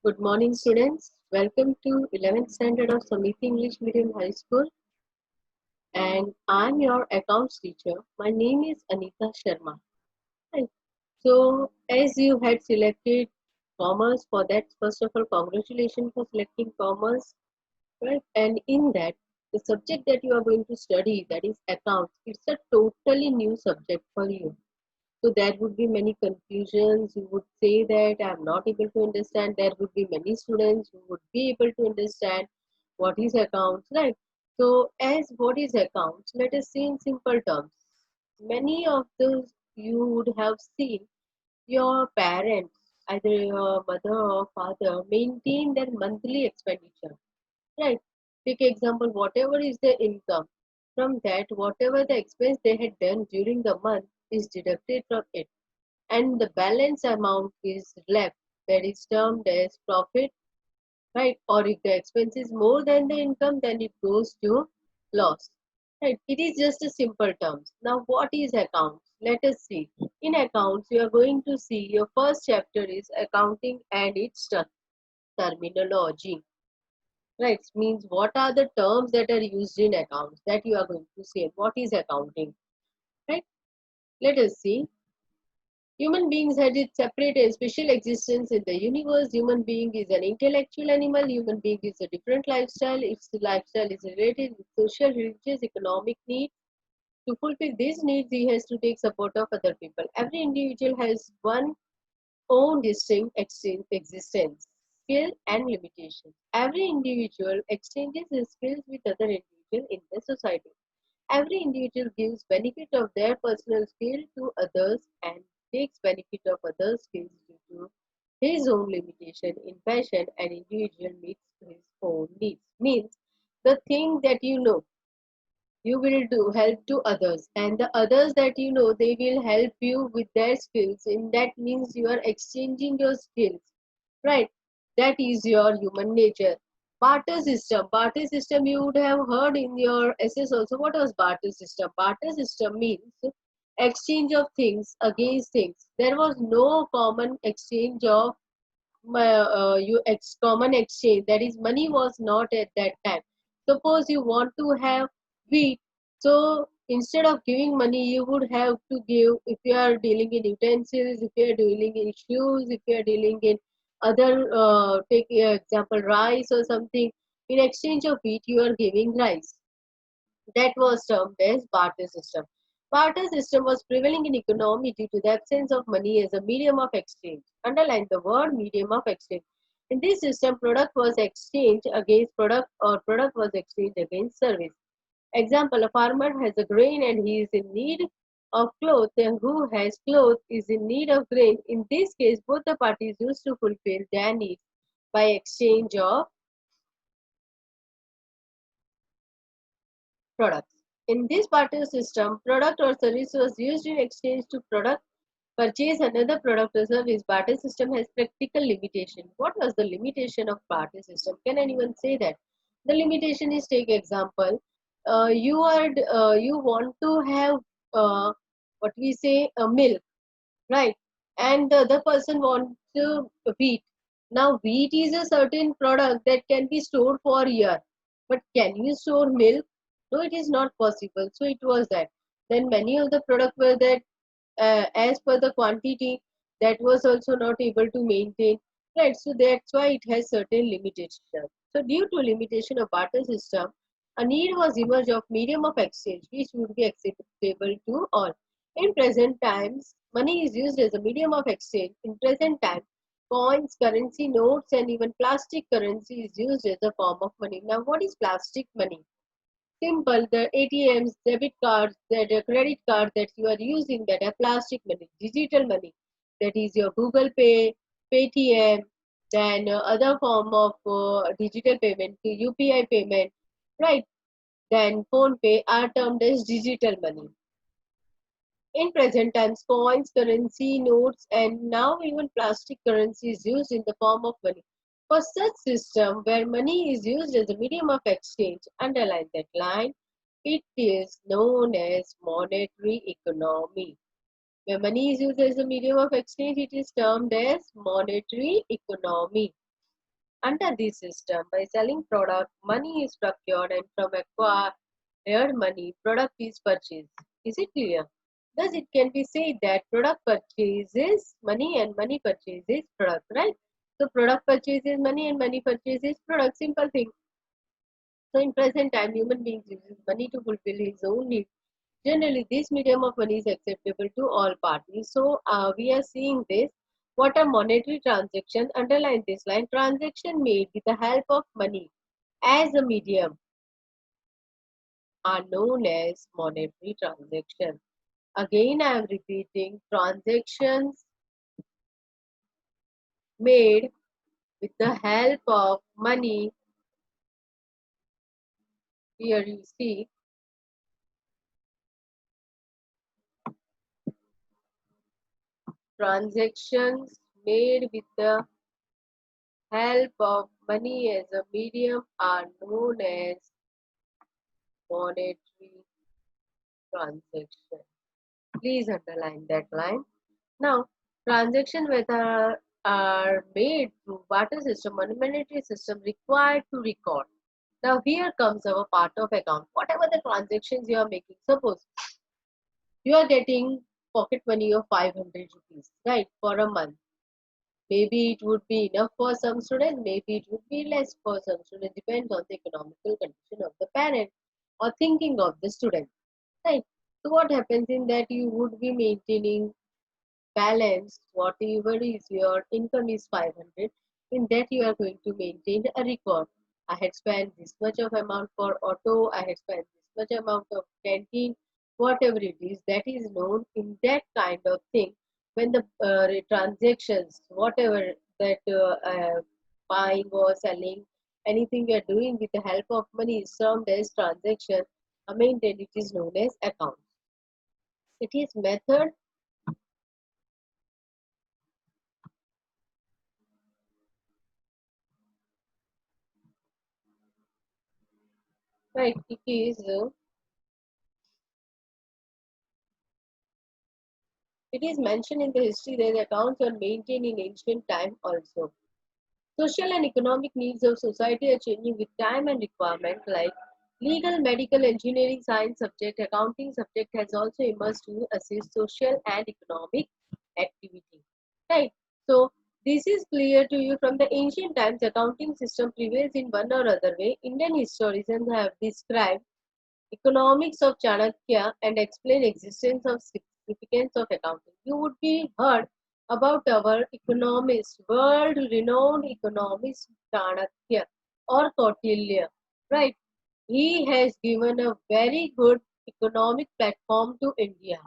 Good morning, students. Welcome to 11th standard of Samiti English Medium High School. And I'm your accounts teacher. My name is Anita Sharma. Right. So, as you had selected commerce for that, first of all, congratulations for selecting commerce. Right. And in that, the subject that you are going to study, that is accounts, it's a totally new subject for you. So there would be many confusions. You would say that I'm not able to understand. There would be many students who would be able to understand what is accounts, right? So as what is accounts, let us see in simple terms. Many of those you would have seen your parents, either your mother or father, maintain their monthly expenditure, right? Take example, whatever is the income, from that, whatever the expense they had done during the month is deducted from it and the balance amount is left, that is termed as profit, right? Or if the expense is more than the income, then it goes to loss, right? It is just a simple terms. Now what is accounts? Let us see. In accounts you are going to see your first chapter is accounting and its terminology, right? Means what are the terms that are used in accounts, that you are going to see. What is accounting, right? Let us see. Human beings had its separate and special existence in the universe. Human being is an intellectual animal. Human being is a different lifestyle. Its lifestyle is related with social, religious, economic needs. To fulfill these needs, he has to take support of other people. Every individual has one own distinct existence, skill and limitations. Every individual exchanges his skills with other individuals in the society. Every individual gives benefit of their personal skill to others and takes benefit of others' skills due to his own limitation in passion and individual meets his own needs. Means the thing that you know, you will do help to others, and the others that you know, they will help you with their skills. In that means you are exchanging your skills, right? That is your human nature. Barter system. Barter system you would have heard in your essays also. What was barter system? Barter system means exchange of things against things. There was no common exchange of common exchange. That is, money was not at that time. Suppose you want to have wheat, so instead of giving money, you would have to give. If you are dealing in utensils, if you are dealing in shoes, if you are dealing in other, take example, rice or something. In exchange of wheat, you are giving rice. That was termed as barter system. Barter system was prevailing in economy due to the absence of money as a medium of exchange. Underline the word medium of exchange. In this system, product was exchanged against product or product was exchanged against service. Example, a farmer has a grain and he is in need of cloth, and who has cloth is in need of grain. In this case, both the parties used to fulfill their needs by exchange of products. In this barter system, product or service was used in exchange to product purchase another product or service. Barter system has practical limitation. What was the limitation of barter system? Can anyone say that? The limitation is, take example, you want to have what we say a milk, right? And the other person wants wheat. Now wheat is a certain product that can be stored for a year, but can you store milk? No, it is not possible. So it was that. Then many of the products were that as per the quantity, that was also not able to maintain, right? So that's why it has certain limitations. So due to limitation of barter system, a need was emerged of medium of exchange which would be acceptable to all. In present times, money is used as a medium of exchange. In present time, coins, currency, notes, and even plastic currency is used as a form of money. Now, what is plastic money? Simple, the ATMs, debit cards, that credit card that you are using, that are plastic money. Digital money, that is your Google Pay, Paytm, then other form of digital payment, UPI payment, right? Then phone pay are termed as digital money. In present times, coins, currency, notes, and now even plastic currency is used in the form of money. For such system where money is used as a medium of exchange, underline that line, it is known as monetary economy. Where money is used as a medium of exchange, it is termed as monetary economy. Under this system, by selling product, money is procured and from acquired money, product is purchased. Is it clear? Thus, it can be said that product purchases money and money purchases product, right? So, product purchases money and money purchases product. Simple thing. So, in present time, human beings uses money to fulfill his own needs. Generally, this medium of money is acceptable to all parties. So, we are seeing this. What a monetary transaction, underline this line, transaction made with the help of money as a medium are known as monetary transaction. Again, I am repeating, transactions made with the help of money. Here you see, transactions made with the help of money as a medium are known as monetary transaction. Please underline that line. Now, transaction whether are made through barter system or monetary system required to record. Now, here comes our part of account. Whatever the transactions you are making, suppose you are getting pocket money of 500 rupees, right, for a month. Maybe it would be enough for some students, maybe it would be less for some students, depends on the economical condition of the parent or thinking of the student, right? So what happens in that, you would be maintaining balance, whatever is your income is 500, in that you are going to maintain a record. I had spent this much of amount for auto, I had spent this much amount of canteen, whatever it is, that is known in that kind of thing. When the transactions, whatever that buying or selling, anything you are doing with the help of money is termed as transaction. Maintained, it is known as account. It is method. Right, it is mentioned in the history that accounts were maintained in ancient time also. Social and economic needs of society are changing with time and requirement, like legal, medical, engineering, science subject, accounting subject has also emerged to assist social and economic activity. Right. So this is clear to you. From the ancient times, accounting system prevails in one or other way. Indian historians have described economics of Chanakya and explain existence of significance of accounting. You would be heard about our economist, world-renowned economist Chanakya or Kautilya, right? He has given a very good economic platform to India,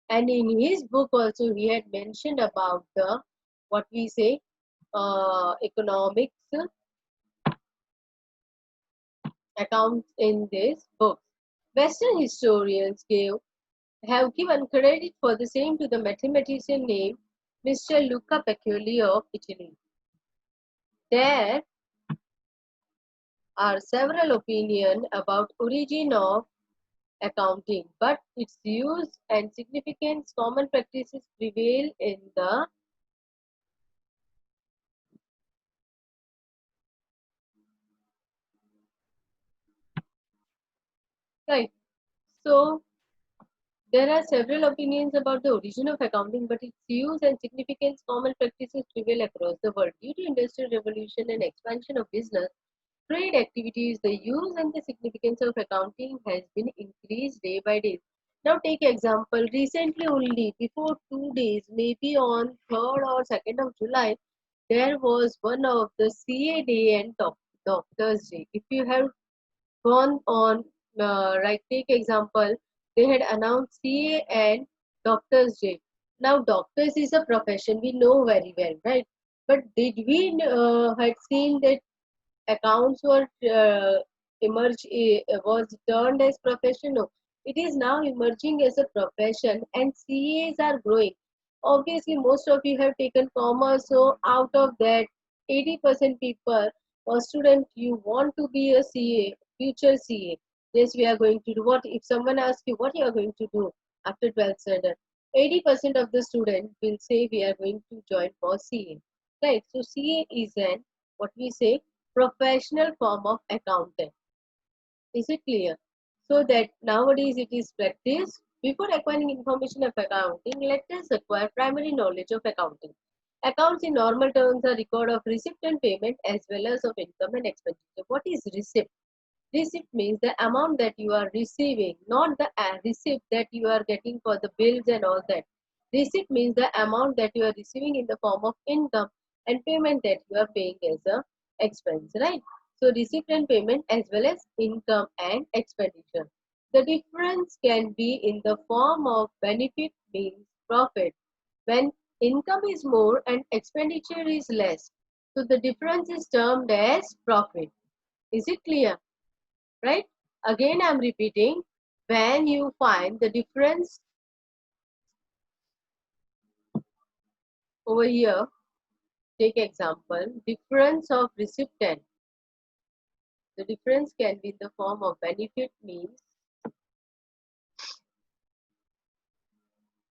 and in his book also he had mentioned about the what we say economics accounts in this book. Western historians have given credit for the same to the mathematician named Mr. Luca Pacioli of Italy. There are several opinions about origin of accounting, but its use and significance, common practices prevail in the right. So there are several opinions about the origin of accounting, but its use and significance, common practices prevail across the world. Due to industrial revolution and expansion of business, trade activities, the use and the significance of accounting has been increased day by day. Now take example, recently only before 2 days, maybe on 3rd or 2nd of July, there was one of the CA Day and Doctors Day. If you have gone on, like take example, they had announced CA and Doctors Day. Now doctors is a profession we know very well, right? But did we had seen that accounts were emerged was turned as profession? No, it is now emerging as a profession, and CAs are growing. Obviously, most of you have taken commerce, so out of that, 80% people or student you want to be a CA, future CA. Yes, we are going to do what if someone asks you what you are going to do after 12th standard. 80% of the student will say we are going to join for CA. Right. So CA is an what we say professional form of accounting. Is it clear? So that nowadays it is practiced. Before acquiring information of accounting, let us acquire primary knowledge of accounting. Accounts in normal terms are record of receipt and payment as well as of income and expenditure. What is receipt? Receipt means the amount that you are receiving, not the receipt that you are getting for the bills and all that. Receipt means the amount that you are receiving in the form of income and payment that you are paying as a expense, right? So receipt and payment as well as income and expenditure. The difference can be in the form of benefit means profit. When income is more and expenditure is less, so the difference is termed as profit. Is it clear? Right? Again, I'm repeating, when you find the difference over here, take example, difference of recipient. The difference can be in the form of benefit means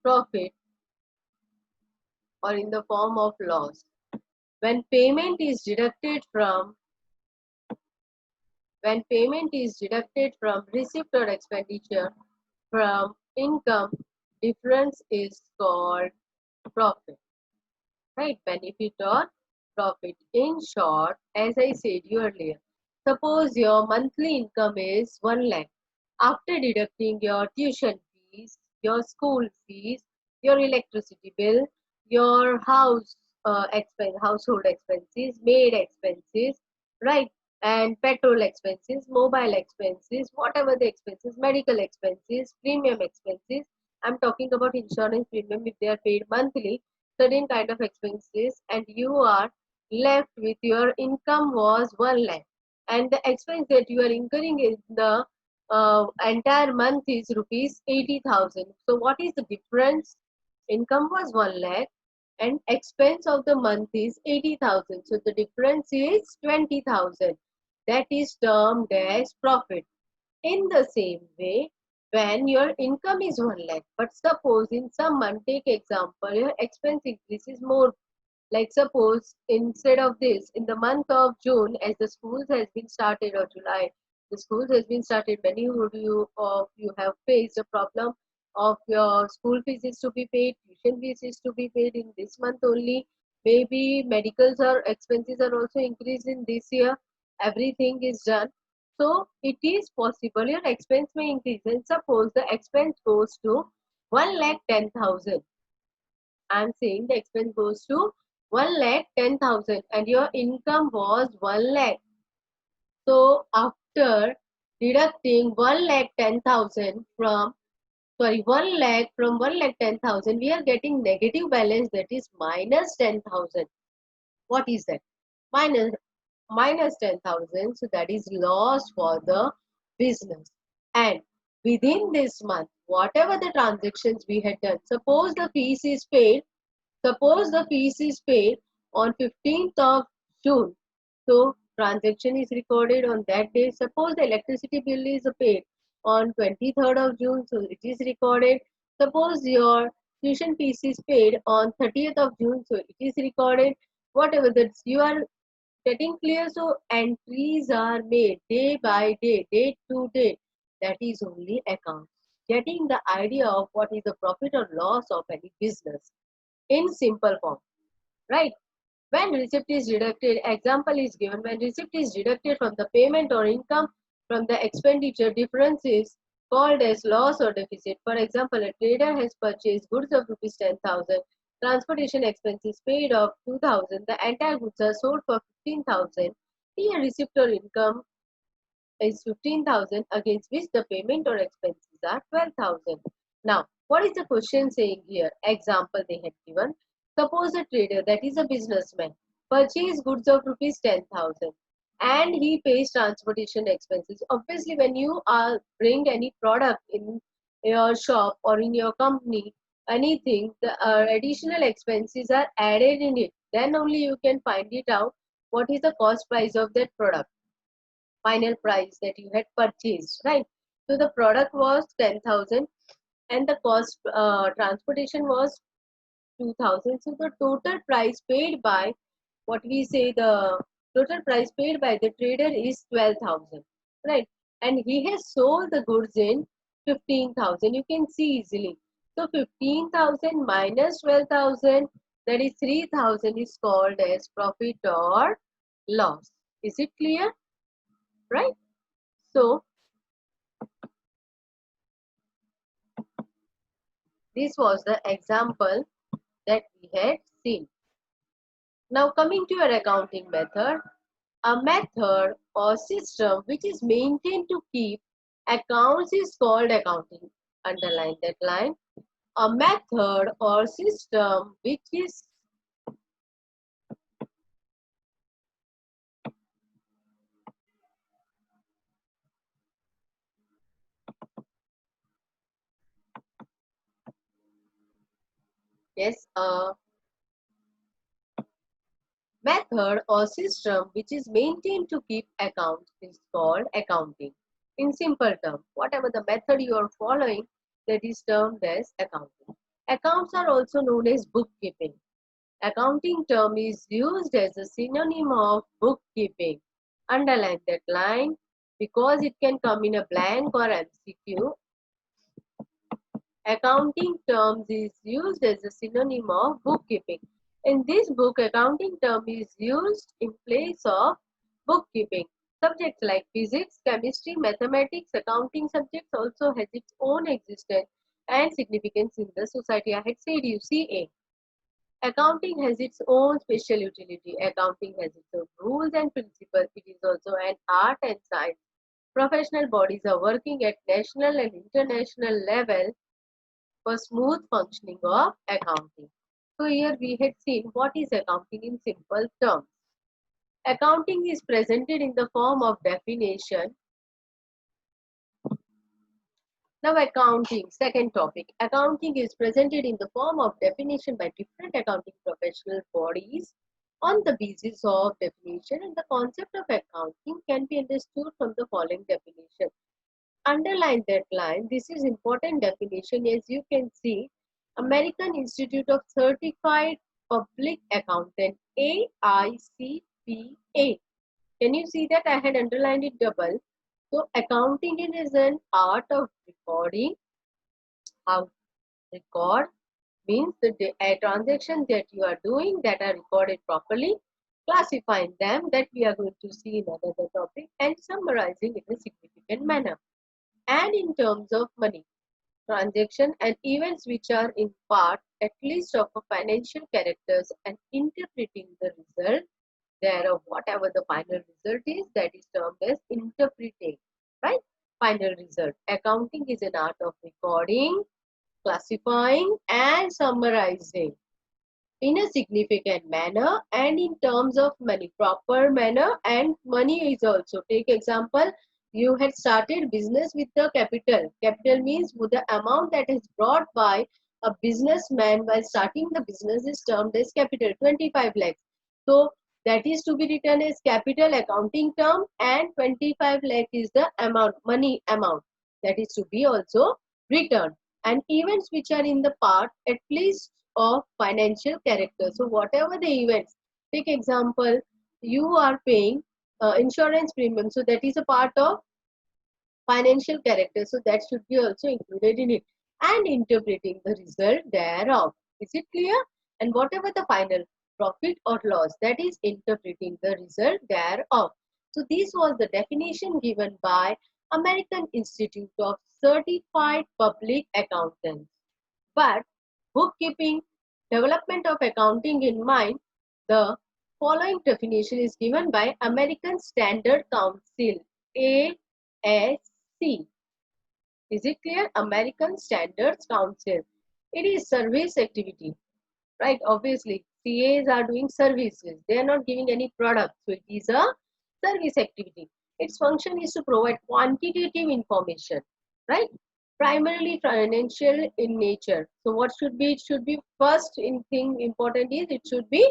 profit or in the form of loss. When payment is deducted from receipt or expenditure from income, difference is called profit. Right? Benefit or profit. In short, as I said earlier, suppose your monthly income is 1 lakh. After deducting your tuition fees, your school fees, your electricity bill, your household expenses, maid expenses, right? And petrol expenses, mobile expenses, whatever the expenses, medical expenses, premium expenses. I'm talking about insurance premium if they are paid monthly, certain kind of expenses, and you are left with your income was 1 lakh, and the expense that you are incurring in the entire month is rupees 80,000. So what is the difference? Income was 1 lakh and expense of the month is 80,000. So the difference is 20,000. That is termed as profit. In the same way, when your income is 1 lakh, but suppose in some month, take example, your expense increases more. Like suppose instead of this, in the month of June, as the schools has been started, or July, the schools has been started, many of you have faced a problem of your school fees is to be paid, tuition fees is to be paid in this month only. Maybe medicals or expenses are also increased in this year. Everything is done. So it is possible your expense may increase. And suppose the expense goes to 1,10,000. I'm saying the expense goes to 1,10,000 and your income was 1 lakh. So after deducting 1,10,000 from 1 lakh from 1,10,000, we are getting negative balance, that is minus 10,000. What is that? Minus 10,000. So that is loss for the business. And within this month, whatever the transactions we had done, suppose the fees is paid on 15th of June. So transaction is recorded on that day. Suppose the electricity bill is paid on 23rd of June. So it is recorded. Suppose your tuition fees is paid on 30th of June. So it is recorded. Whatever that you are getting clear. So entries are made day by day, date to date. That is only accounts. Getting the idea of what is the profit or loss of any business in simple form, right? When receipt is deducted, example is given, when receipt is deducted from the payment or income from the expenditure, difference is called as loss or deficit. For example, a trader has purchased goods of rupees 10,000, transportation expenses paid of 2,000, the entire goods are sold for 15,000. Here receipt or income is 15,000 against which the payment or expenses are 12,000. Now, what is the question saying here? Example they had given. Suppose a trader, that is a businessman, purchase goods of rupees 10,000 and he pays transportation expenses. Obviously, when you are bring any product in your shop or in your company, anything, the additional expenses are added in it. Then only you can find it out what is the cost price of that product, final price that you had purchased, right? So the product was 10,000 and the cost transportation was 2,000. So the total price paid by, what we say, the Total price paid by the trader is 12,000, right? And he has sold the goods in 15,000. You can see easily. So 15,000 minus 12,000, that is 3,000, is called as profit or loss. Is it clear? Right? So this was the example that we had seen. Now coming to your accounting method, a method or system which is maintained to keep accounts is called accounting. Underline that line. A method or system which is yes, a method or system which is maintained to keep accounts is called accounting. In simple terms, whatever the method you are following, that is termed as accounting. Accounts are also known as bookkeeping. Accounting term is used as a synonym of bookkeeping. Underline that line because it can come in a blank or MCQ. Accounting terms is used as a synonym of bookkeeping. In this book, accounting term is used in place of bookkeeping. Subjects like physics, chemistry, mathematics, accounting subjects also has its own existence and significance in the society. I had said you see accounting has its own special utility. Accounting has its own rules and principles. It is also an art and science. Professional bodies are working at national and international level for smooth functioning of accounting. So here we had seen what is accounting in simple terms. Accounting is presented in the form of definition. Now accounting, second topic. Accounting is presented in the form of definition by different accounting professional bodies. On the basis of definition, and the concept of accounting can be understood from the following definition. Underline that line. This is important definition. As you can see, American Institute of Certified Public Accountant, AICPA. Can you see that I had underlined it double? So accounting is an art of recording. How record means the transaction that you are doing that are recorded properly, classifying them that we are going to see in another topic, and summarizing in a significant manner. And in terms of money, transaction and events which are in part at least of a financial characters and interpreting the result thereof, whatever the final result is, that is termed as interpreting, right? Final result. Accounting is an art of recording, classifying and summarizing in a significant manner and in terms of money, proper manner. And money is also, take example, you had started business with the capital. Capital means the amount that is brought by a businessman while starting the business is termed as capital, 25 lakhs. So that is to be written as capital accounting term, and 25 lakh is the amount, money amount, that is to be also written. And events which are in the part at least of financial character. So whatever the events, take example, you are paying insurance premium. So that is a part of financial character. So that should be also included in it. And interpreting the result thereof. Is it clear? And whatever the final profit or loss, that is interpreting the result thereof. So this was the definition given by American Institute of Certified Public Accountants. But bookkeeping, development of accounting in mind, the following definition is given by American Standard Council, ASC. Is it clear? American Standards Council. It is service activity, right? Obviously, CAs are doing services. They are not giving any product. So it is a service activity. Its function is to provide quantitative information, right? Primarily financial in nature. So what should be? It should be first in thing important is it should be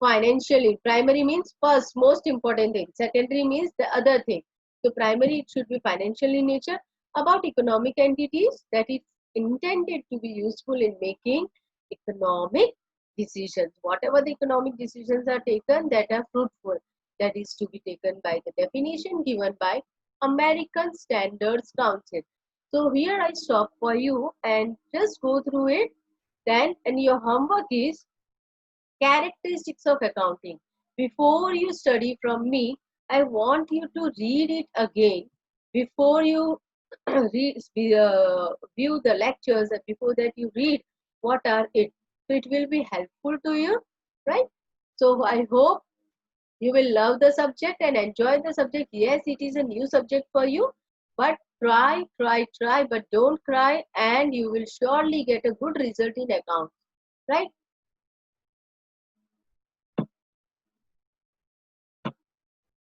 financially. Primary means first, most important thing. Secondary means the other thing. So primary, it should be financial in nature, about economic entities, that it's intended to be useful in making economic decisions. Whatever the economic decisions are taken that are fruitful. that is to be taken by the definition given by American Standards Council. So here I stop for you and just go through it. Then, and your homework is characteristics of accounting. Before you study from me, I want you to read it again before you view the lectures, and before that you read what are it. So it will be helpful to you, right? So I hope you will love the subject and enjoy the subject. Yes, it is a new subject for you, but try, but don't cry, and you will surely get a good result in accounts, right?